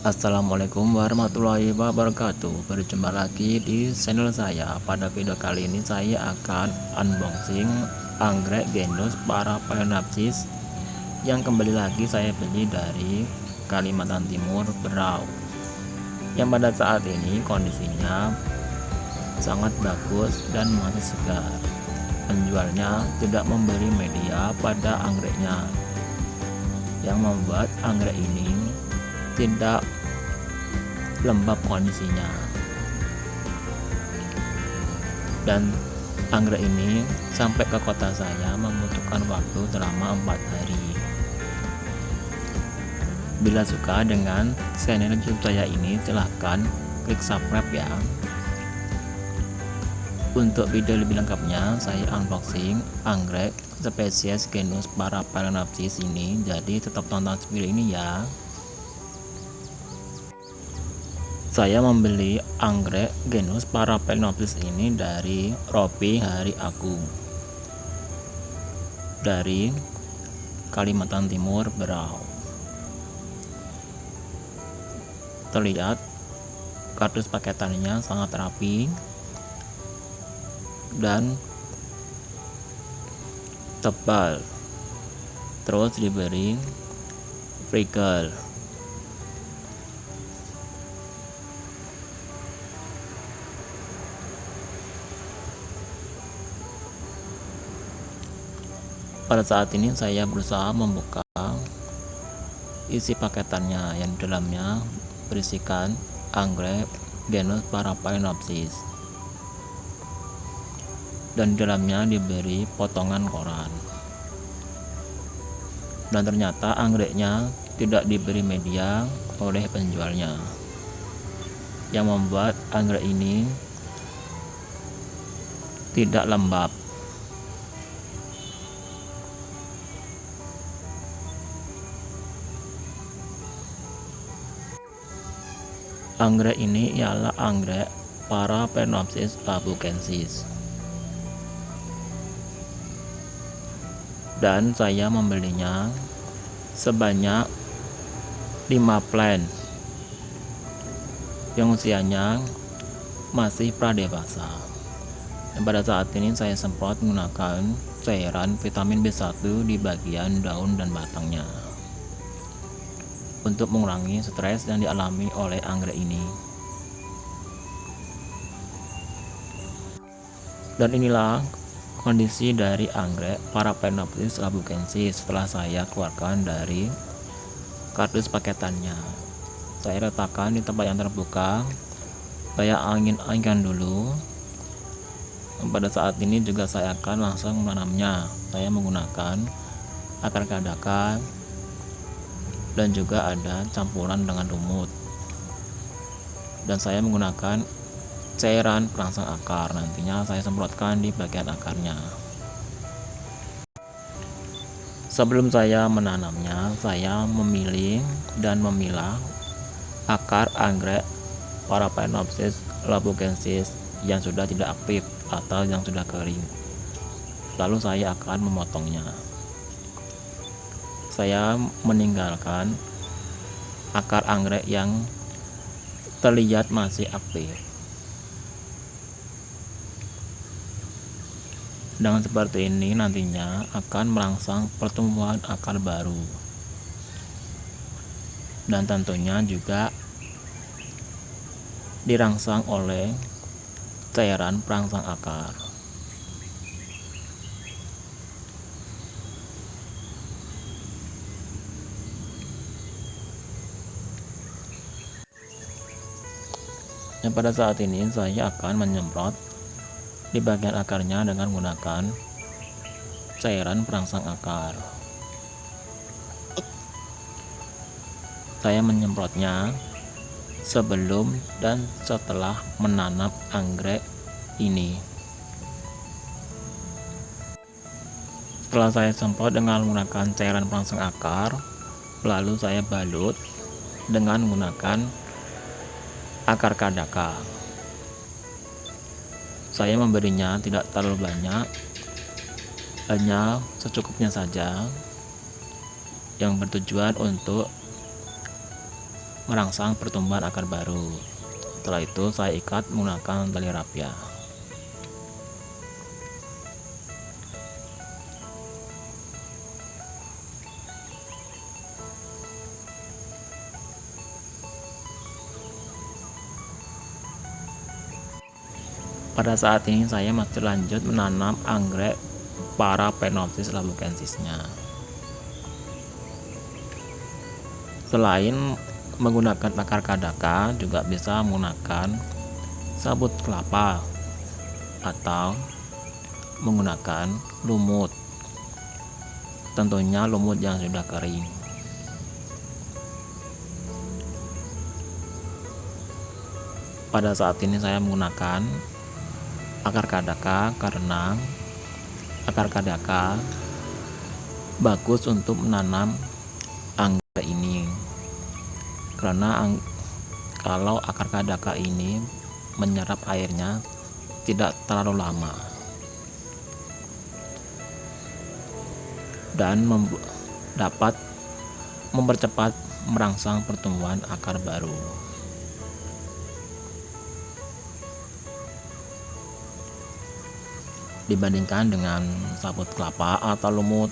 Assalamualaikum warahmatullahi wabarakatuh. Berjumpa lagi di channel saya. Pada video kali ini saya akan unboxing anggrek genus Parapaeonapsis yang kembali lagi saya beli dari Kalimantan Timur, Berau, yang pada saat ini kondisinya sangat bagus dan masih segar. Penjualnya tidak memberi media pada anggreknya, yang membuat anggrek ini tidak lembab kondisinya, dan anggrek ini sampai ke kota saya membutuhkan waktu selama 4 hari. Bila suka dengan channel YouTube saya ini, silahkan klik subscribe ya. Untuk video lebih lengkapnya saya unboxing anggrek spesies genus Parapaeonapsis ini, jadi tetap tonton video ini ya. Saya membeli anggrek genus Parapaeonapsis ini dari Robi Hari Agung dari Kalimantan Timur, Berau. Terlihat kardus paketannya sangat rapi dan tebal, terus diberi frigel. Pada saat ini saya berusaha membuka isi paketannya, yang di dalamnya berisikan anggrek genus Parapaeonapsis, dan di dalamnya diberi potongan koran. Dan ternyata anggreknya tidak diberi media oleh penjualnya, yang membuat anggrek ini tidak lembab. Anggrek ini ialah anggrek Parapaeonapsis labukensis, dan saya membelinya sebanyak 5 plant yang usianya masih pradewasa. Dan pada saat ini saya semprot menggunakan cairan vitamin B1 di bagian daun dan batangnya untuk mengurangi stres yang dialami oleh anggrek ini. Dan inilah kondisi dari anggrek Parapaeonapsis labukensis setelah saya keluarkan dari kardus paketannya. Saya letakkan di tempat yang terbuka, saya angin-anginkan dulu. Pada saat ini juga saya akan langsung menanamnya. Saya menggunakan akar kadaka dan juga ada campuran dengan lumut, dan saya menggunakan cairan perangsang akar. Nantinya saya semprotkan di bagian akarnya. Sebelum saya menanamnya, saya memilih dan memilah akar anggrek Parapaeonapsis labukensis yang sudah tidak aktif atau yang sudah kering. Lalu saya akan memotongnya. Saya meninggalkan akar anggrek yang terlihat masih aktif. Dengan seperti ini nantinya akan merangsang pertumbuhan akar baru, dan tentunya juga dirangsang oleh cairan perangsang akar. Dan pada saat ini saya akan menyemprot di bagian akarnya dengan menggunakan cairan perangsang akar. Saya menyemprotnya sebelum dan setelah menanam anggrek ini. Setelah saya semprot dengan menggunakan cairan perangsang akar, lalu saya balut dengan menggunakan akar kadaka. Saya memberinya tidak terlalu banyak, hanya secukupnya saja, yang bertujuan untuk merangsang pertumbuhan akar baru. Setelah itu saya ikat menggunakan tali rapia. Pada saat ini saya masih lanjut menanam anggrek Parapenopsis labukensisnya. Selain menggunakan akar kadaka, juga bisa menggunakan sabut kelapa atau menggunakan lumut. Tentunya lumut yang sudah kering. Pada saat ini saya menggunakan akar kadaka karena akar kadaka bagus untuk menanam anggrek ini, karena kalau akar kadaka ini menyerap airnya tidak terlalu lama dan dapat mempercepat merangsang pertumbuhan akar baru. Dibandingkan dengan sabut kelapa atau lumut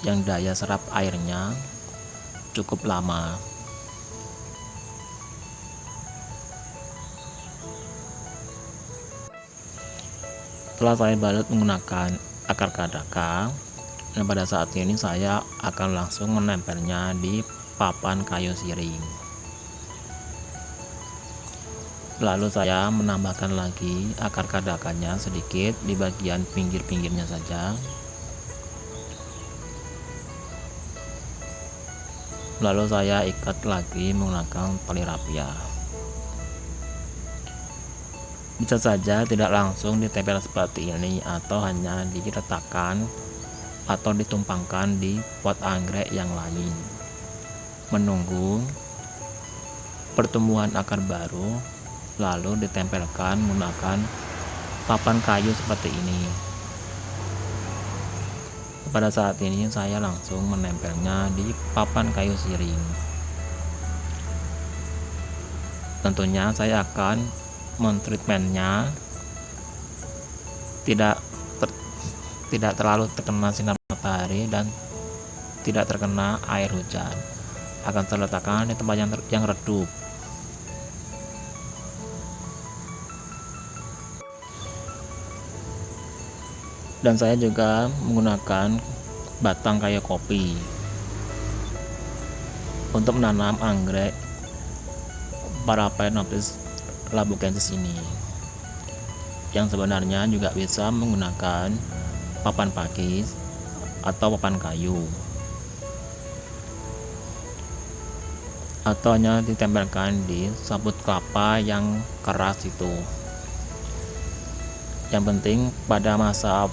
yang daya serap airnya cukup lama. Setelah saya balut menggunakan akar kadaka, dan pada saat ini saya akan langsung menempelnya di papan kayu siring. Lalu saya menambahkan lagi akar kadakanya sedikit di bagian pinggir-pinggirnya saja. Lalu saya ikat lagi menggunakan tali rapia. Bisa saja tidak langsung ditempel seperti ini, atau hanya diletakkan atau ditumpangkan di pot anggrek yang lain, menunggu pertumbuhan akar baru, lalu ditempelkan menggunakan papan kayu seperti ini. Pada saat ini saya langsung menempelnya di papan kayu siring. Tentunya saya akan mentreatmentnya tidak terlalu terkena sinar matahari dan tidak terkena air hujan. Akan saya letakkan di tempat yang redup. Dan saya juga menggunakan batang kayu kopi untuk menanam anggrek Parapenopsis labukensis ini, yang sebenarnya juga bisa menggunakan papan pakis atau papan kayu, atau hanya ditempelkan di sabut kelapa yang keras itu. Yang penting pada masa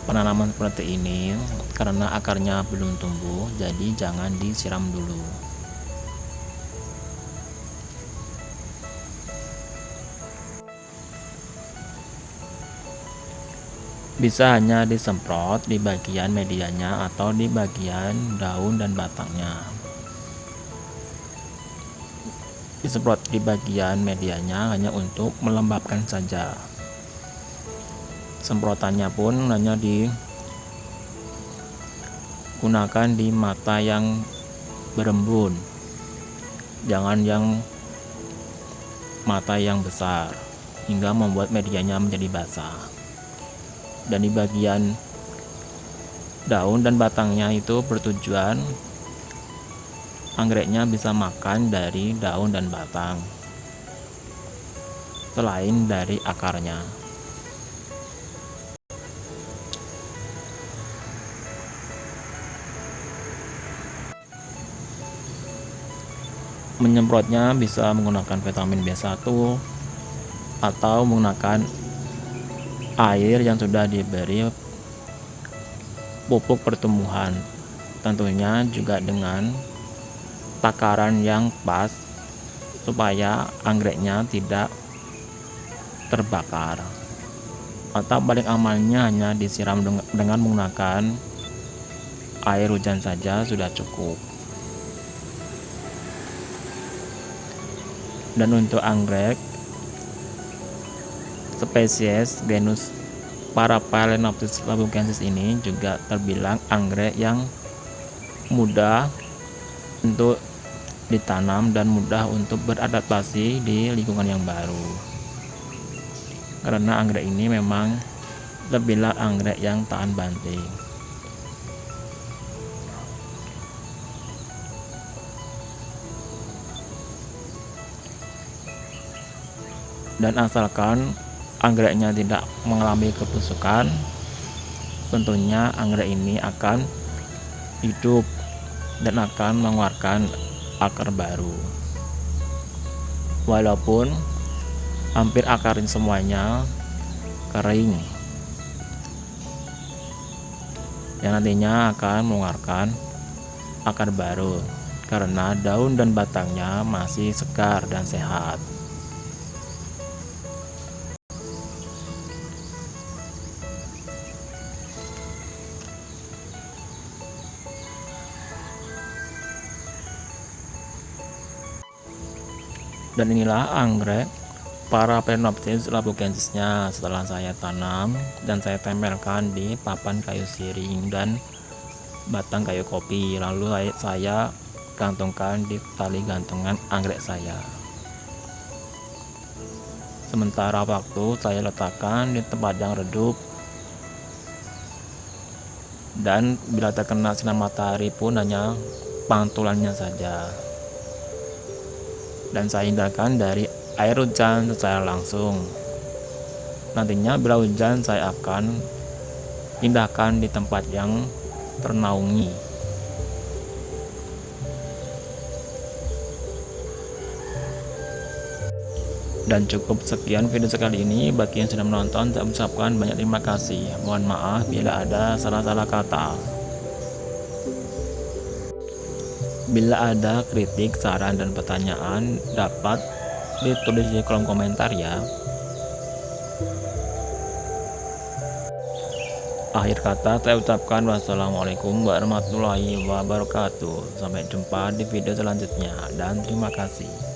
penanaman seperti ini, karena akarnya belum tumbuh, jadi jangan disiram dulu. Bisa hanya disemprot di bagian medianya atau di bagian daun dan batangnya. Disemprot di bagian medianya hanya untuk melembabkan saja. Semprotannya pun hanya digunakan di mata yang berembun, jangan yang mata yang besar hingga membuat medianya menjadi basah. Dan di bagian daun dan batangnya itu bertujuan anggreknya bisa makan dari daun dan batang selain dari akarnya. Menyemprotnya bisa menggunakan vitamin B1 atau menggunakan air yang sudah diberi pupuk pertumbuhan, tentunya juga dengan takaran yang pas supaya anggreknya tidak terbakar. Atau paling amalnya hanya disiram dengan menggunakan air hujan saja sudah cukup. Dan untuk anggrek spesies genus Parapalenopsis labukensis ini juga terbilang anggrek yang mudah untuk ditanam dan mudah untuk beradaptasi di lingkungan yang baru. Karena anggrek ini memang terbilang anggrek yang tahan banting. Dan asalkan anggreknya tidak mengalami kebusukan, tentunya anggrek ini akan hidup dan akan mengeluarkan akar baru. Walaupun hampir akarin semuanya kering, yang nantinya akan mengeluarkan akar baru karena daun dan batangnya masih segar dan sehat. Dan inilah anggrek Parapalenopsis labukensisnya setelah saya tanam dan saya tempelkan di papan kayu siring dan batang kayu kopi, lalu saya gantungkan di tali gantungan anggrek saya. Sementara waktu saya letakkan di tempat yang redup, dan bila terkena sinar matahari pun hanya pantulannya saja, dan saya hindarkan dari air hujan secara langsung. Nantinya bila hujan saya akan pindahkan di tempat yang ternaungi. Dan cukup sekian video sekali ini. Bagi yang sudah menonton, saya ucapkan banyak terima kasih. Mohon maaf bila ada salah-salah kata. Bila ada kritik, saran, dan pertanyaan, dapat ditulis di kolom komentar ya. Akhir kata saya ucapkan wassalamualaikum warahmatullahi wabarakatuh. Sampai jumpa di video selanjutnya dan terima kasih.